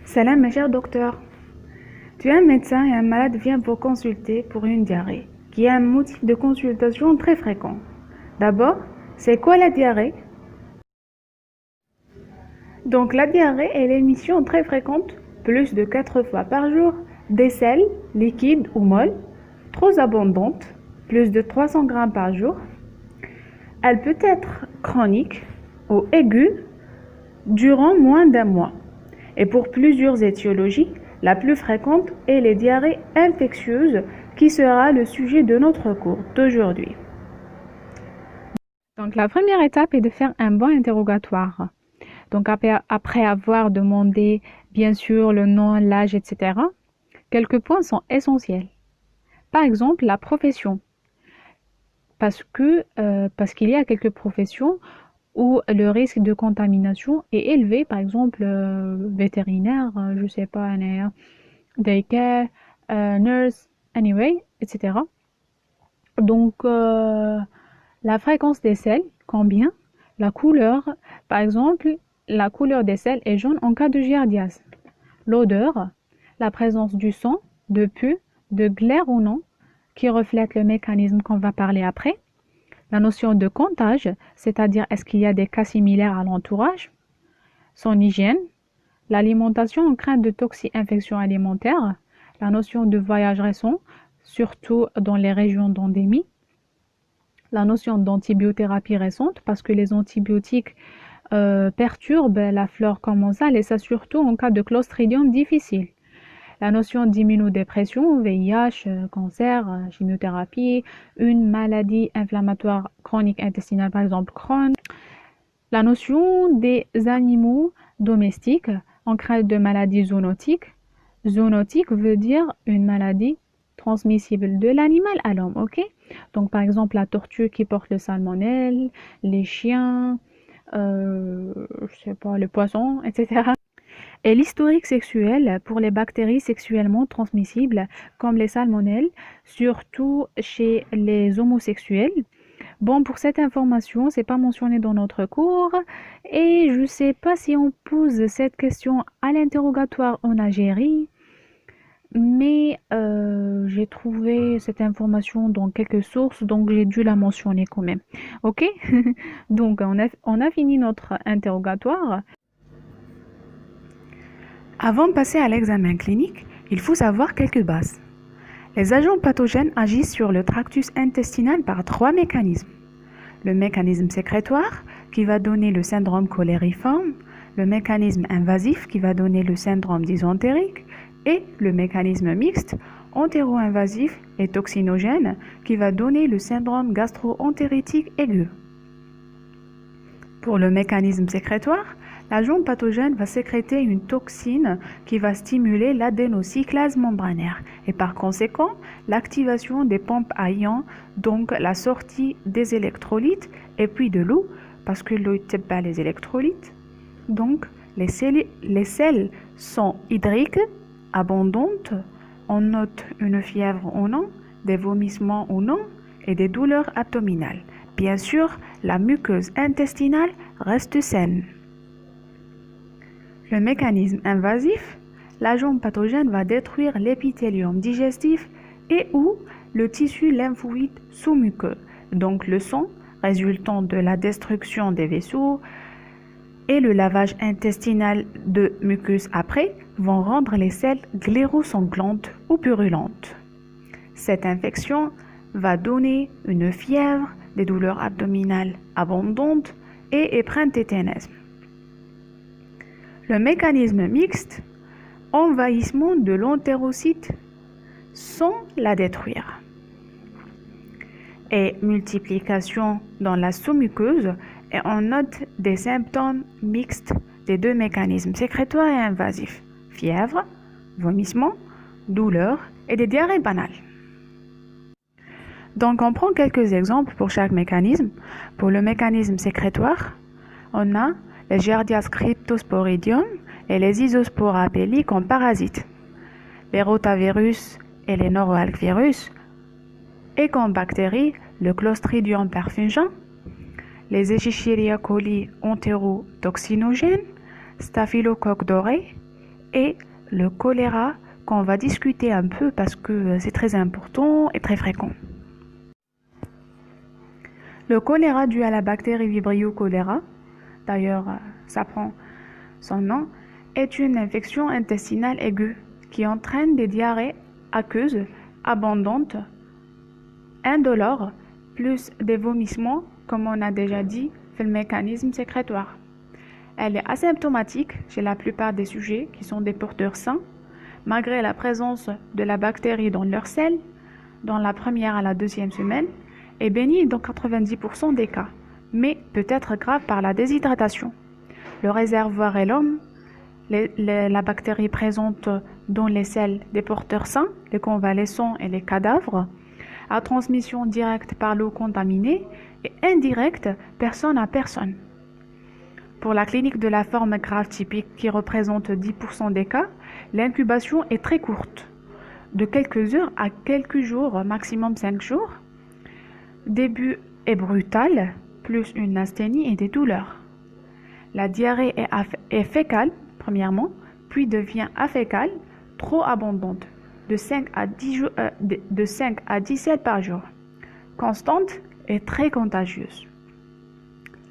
Salam, mes chers docteurs. Tu es un médecin et un malade vient vous consulter pour une diarrhée, qui est un motif de consultation très fréquent. D'abord, c'est quoi la diarrhée? Donc la diarrhée est l'émission très fréquente, plus de 4 fois par jour, des selles, liquides ou molles, trop abondantes, plus de 300 grammes par jour. Elle peut être chronique ou aiguë durant moins d'un mois. Et pour plusieurs étiologies, la plus fréquente est les diarrhées infectieuses qui sera le sujet de notre cours d'aujourd'hui. Donc la première étape est de faire un bon interrogatoire. Donc après avoir demandé bien sûr le nom, l'âge, etc., quelques points sont essentiels. Par exemple, la profession. Parce qu'il y a quelques professions où le risque de contamination est élevé, par exemple vétérinaire, je sais pas, daycare, nurse, anyway, etc. Donc la fréquence des selles, combien? La couleur, par exemple, la couleur des selles est jaune en cas de giardiase. L'odeur, la présence du sang, de pus, de glaire ou non, qui reflète le mécanisme qu'on va parler après. La notion de comptage, c'est-à-dire est-ce qu'il y a des cas similaires à l'entourage. Son hygiène, l'alimentation en crainte de toxi-infection alimentaire, la notion de voyage récent, surtout dans les régions d'endémie, la notion d'antibiothérapie récente, parce que les antibiotiques perturbent la flore commensale et ça surtout en cas de clostridium difficile. La notion d'immunodépression, VIH, cancer, chimiothérapie, une maladie inflammatoire chronique intestinale, par exemple Crohn. La notion des animaux domestiques en crainte de maladies zoonotiques. Zoonotique veut dire une maladie transmissible de l'animal à l'homme, ok? Donc par exemple la tortue qui porte le salmonelle, les chiens, je sais pas, le poisson, etc. Et l'historique sexuel pour les bactéries sexuellement transmissibles comme les salmonelles, surtout chez les homosexuels. Bon, pour cette information, c'est pas mentionné dans notre cours et je sais pas si on pose cette question à l'interrogatoire en Algérie, mais j'ai trouvé cette information dans quelques sources, donc j'ai dû la mentionner quand même. Ok? Donc on a fini notre interrogatoire. Avant de passer à l'examen clinique, il faut savoir quelques bases. Les agents pathogènes agissent sur le tractus intestinal par 3 mécanismes. Le mécanisme sécrétoire qui va donner le syndrome cholériforme, le mécanisme invasif qui va donner le syndrome dysentérique et le mécanisme mixte entéro-invasif et toxinogène qui va donner le syndrome gastro-entéritique aigu. Pour le mécanisme sécrétoire, l'agent pathogène va sécréter une toxine qui va stimuler l'adénocyclase membranaire et par conséquent l'activation des pompes à ions, donc la sortie des électrolytes et puis de l'eau parce que l'eau ne pas les électrolytes. Donc les selles sont hydriques, abondantes, on note une fièvre ou non, des vomissements ou non et des douleurs abdominales. Bien sûr, la muqueuse intestinale reste saine. Le mécanisme invasif, l'agent pathogène va détruire l'épithélium digestif et ou le tissu lymphoïde sous-muqueux, donc le sang résultant de la destruction des vaisseaux et le lavage intestinal de muqueuse après vont rendre les selles glérosanglantes ou purulentes. Cette infection va donner une fièvre, des douleurs abdominales abondantes et épreintétanisme. Le mécanisme mixte, envahissement de l'entérocyte sans la détruire. Et multiplication dans la sous-muqueuse et on note des symptômes mixtes des 2 mécanismes sécrétoires et invasifs. Fièvre, vomissement, douleur et des diarrhées banales. Donc on prend quelques exemples pour chaque mécanisme. Pour le mécanisme sécrétoire, on a les Giardias cryptosporidium et les Isospora belli comme parasites, les rotavirus et les norovirus, et comme bactéries le Clostridium perfringens, les Escherichia coli entérotoxinogènes, Staphylocoque doré et le choléra qu'on va discuter un peu parce que c'est très important et très fréquent. Le choléra dû à la bactérie Vibrio cholera, d'ailleurs ça prend son nom, est une infection intestinale aiguë qui entraîne des diarrhées aqueuses, abondantes, indolores, plus des vomissements, comme on a déjà dit, fait le mécanisme sécrétoire. Elle est asymptomatique chez la plupart des sujets qui sont des porteurs sains, malgré la présence de la bactérie dans leur selle, dans la première à la deuxième semaine, et bénigne dans 90% des cas, mais peut être grave par la déshydratation. Le réservoir est l'homme, la bactérie présente dans les selles des porteurs sains, les convalescents et les cadavres, à transmission directe par l'eau contaminée et indirecte personne à personne. Pour la clinique de la forme grave typique qui représente 10% des cas, l'incubation est très courte, de quelques heures à quelques jours, maximum 5 jours. Début est brutal, plus une asthénie et des douleurs. La diarrhée est fécale, premièrement, puis devient afécale, trop abondante, de 5 à 17 par jour, constante et très contagieuse.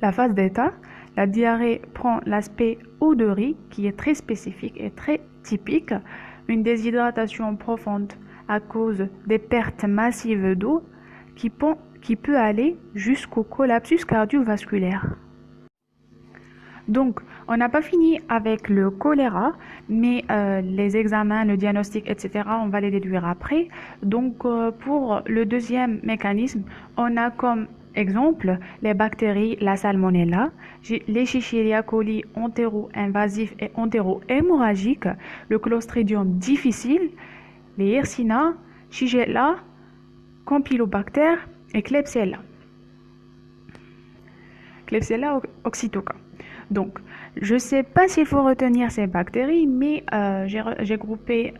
La phase d'état, la diarrhée prend l'aspect eau de riz qui est très spécifique et très typique, une déshydratation profonde à cause des pertes massives d'eau qui peut aller jusqu'au collapsus cardiovasculaire. Donc, on n'a pas fini avec le choléra, mais les examens, le diagnostic, etc., on va les déduire après. Donc, pour le deuxième mécanisme, on a comme exemple les bactéries, la salmonella, les Escherichia coli entéro-invasifs et entéro-hémorragiques, le Clostridium difficile, les Yersinia, Shigella, Campylobacter et Klebsiella. Klebsiella oxytoca. Donc, je ne sais pas s'il faut retenir ces bactéries, mais j'ai groupé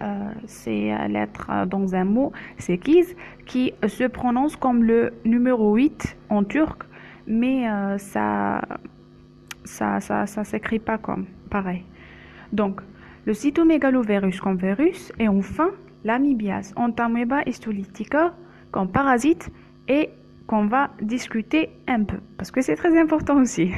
ces lettres dans un mot, c'est Kiz, qui se prononce comme le numéro 8 en turc, mais ça s'écrit pas comme pareil. Donc, le cytomégalovirus comme virus, et enfin l'amibiase Entamoeba histolytica comme parasite, et qu'on va discuter un peu, parce que c'est très important aussi.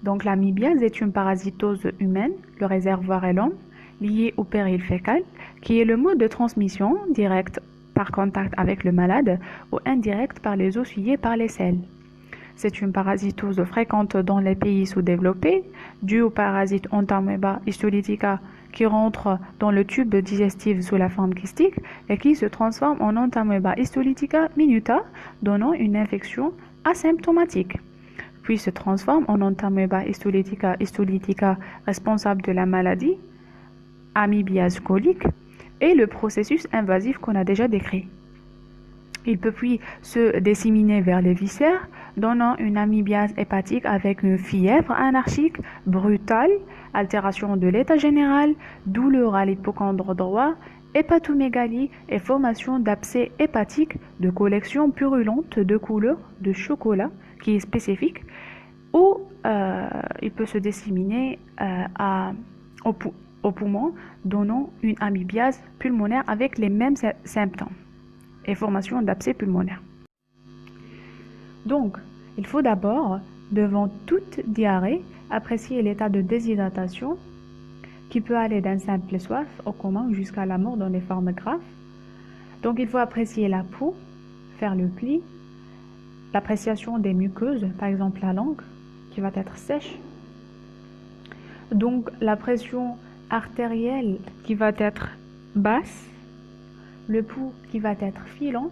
Donc l'amibiase est une parasitose humaine, le réservoir est l'homme, lié au péril fécal, qui est le mode de transmission direct par contact avec le malade ou indirect par les os souillés par les selles. C'est une parasitose fréquente dans les pays sous-développés, due au parasite Entamoeba histolytica qui rentre dans le tube digestif sous la forme kystique et qui se transforme en Entamoeba histolytica minuta, donnant une infection asymptomatique. Puis se transforme en Entamoeba histolytica responsable de la maladie, amibiase colique, et le processus invasif qu'on a déjà décrit. Il peut puis se disséminer vers les viscères, donnant une amibiase hépatique avec une fièvre anarchique brutale, altération de l'état général, douleur à l'hypocondre droit, hépatomégalie et formation d'abcès hépatique de collection purulente de couleur de chocolat qui est spécifique, ou il peut se disséminer au poumon, donnant une amibiase pulmonaire avec les mêmes symptômes et formation d'abcès pulmonaire. Donc, il faut d'abord, devant toute diarrhée, apprécier l'état de déshydratation qui peut aller d'un simple soif au coma jusqu'à la mort dans les formes graves. Donc, il faut apprécier la peau, faire le pli, l'appréciation des muqueuses, par exemple la langue qui va être sèche. Donc, la pression artérielle qui va être basse, le pouls qui va être filant,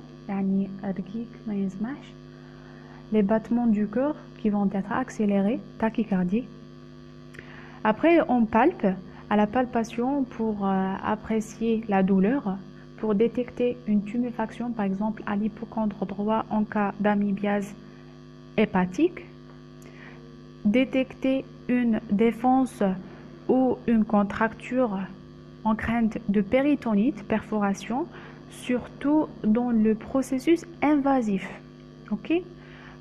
les battements du cœur qui vont être accélérés, tachycardie. Après, on palpe à la palpation pour apprécier la douleur, pour détecter une tuméfaction, par exemple à l'hypocondre droit en cas d'amibiase hépatique, détecter une défense ou une contracture en crainte de péritonite, perforation, surtout dans le processus invasif. Ok?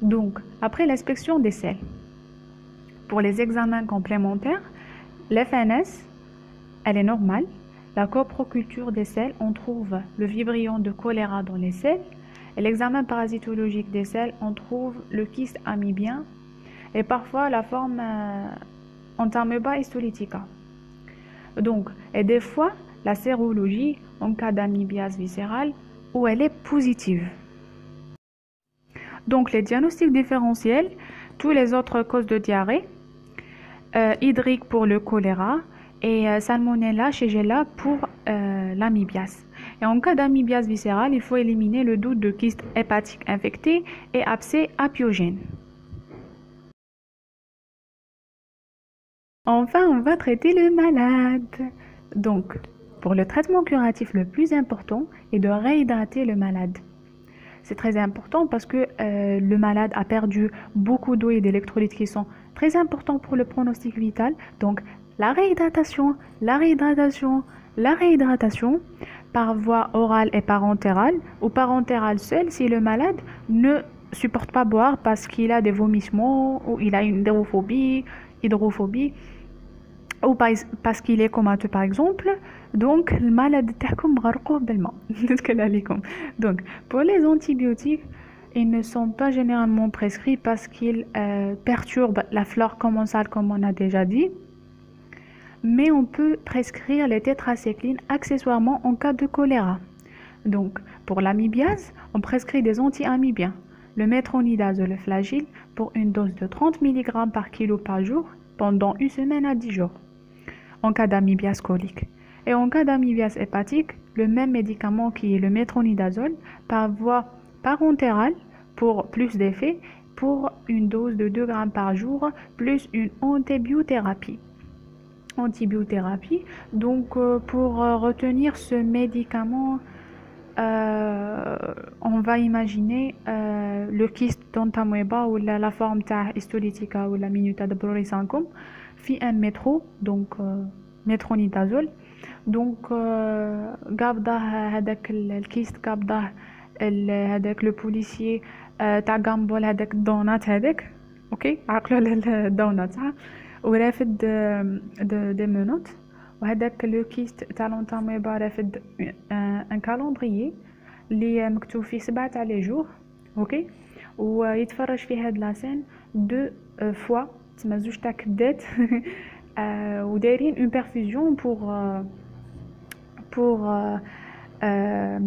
Donc, après l'inspection des selles, Pour les examens complémentaires, l'FNS, elle est normale. La coproculture des selles, on trouve le vibrio de choléra dans les selles. Et l'examen parasitologique des selles, on trouve le kyste amybien et parfois la forme Entamoeba histolytica. Donc, et des fois, la sérologie en cas d'amybiase viscérale où elle est positive. Donc, les diagnostics différentiels, tous les autres causes de diarrhée, hydrique pour le choléra et Salmonella Shigella pour l'amybiase. Et en cas d'amybiase viscérale, il faut éliminer le doute de kyste hépatique infecté et abcès apiogène. Enfin, on va traiter le malade. Donc, pour le traitement curatif, le plus important est de réhydrater le malade. C'est très important parce que le malade a perdu beaucoup d'eau et d'électrolytes qui sont très importants pour le pronostic vital. Donc, la réhydratation par voie orale et parentérale ou parentérale seule si le malade ne supporte pas boire parce qu'il a des vomissements ou il a une hydrophobie ou parce qu'il est comateux par exemple. Donc le malade تاعكم مغرقوه بالماء. Donc pour les antibiotiques, ils ne sont pas généralement prescrits parce qu'ils perturbent la flore commensale comme on a déjà dit. Mais on peut prescrire les tétracyclines accessoirement en cas de choléra. Donc pour l'amybiase, on prescrit des anti-amibiens, le métronidazole flagyl pour une dose de 30 mg par kilo par jour pendant une semaine à 10 jours en cas d'amybiase colique. Et en cas d'amybiase hépatique, le même médicament qui est le métronidazole par voie parentérale pour plus d'effet pour une dose de 2 grammes par jour plus une antibiothérapie. Donc pour retenir ce médicament, on va imaginer le kyste d'Entamoeba ou la forme histolytica ou la minuta de Brorisancum في un métro, donc métronidazole. Donc قابضه هذاك الكيست قابضه هذاك لو بوليسيي تاع غامبول هذاك الدونات هذاك اوكي عقلوا على الدونات ورافد دي منوت وهذاك لو كيست تاع لونتاميبا رافد ان كالندريي اللي مكتوب فيه 7 تاع لي جور اوكي ويتفرج في هاد لاسين دو فوا تما زوج تاع كبدات ودايرين اون بيرفوزيون pour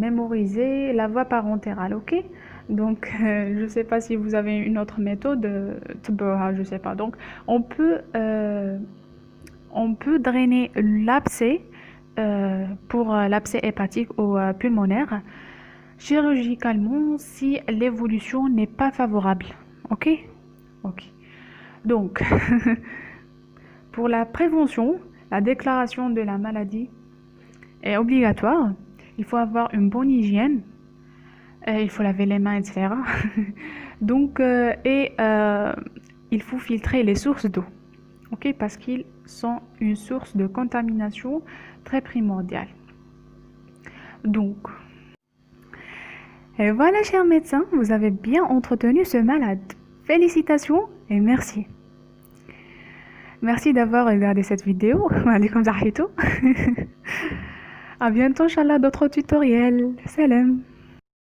mémoriser la voie parentérale, ok? Donc, je sais pas si vous avez une autre méthode, je sais pas. Donc, on peut drainer l'abcès pour l'abcès hépatique ou pulmonaire chirurgicalement si l'évolution n'est pas favorable, ok? Ok. Donc, pour la prévention, la déclaration de la maladie est obligatoire. Il faut avoir une bonne hygiène. Il faut laver les mains, etc. Donc, il faut filtrer les sources d'eau, ok, parce qu'ils sont une source de contamination très primordiale. Donc, et voilà, chers médecins, vous avez bien entretenu ce malade. Félicitations et merci. Merci d'avoir regardé cette vidéo. À bientôt, Inch'Allah, d'autres tutoriels. Salam.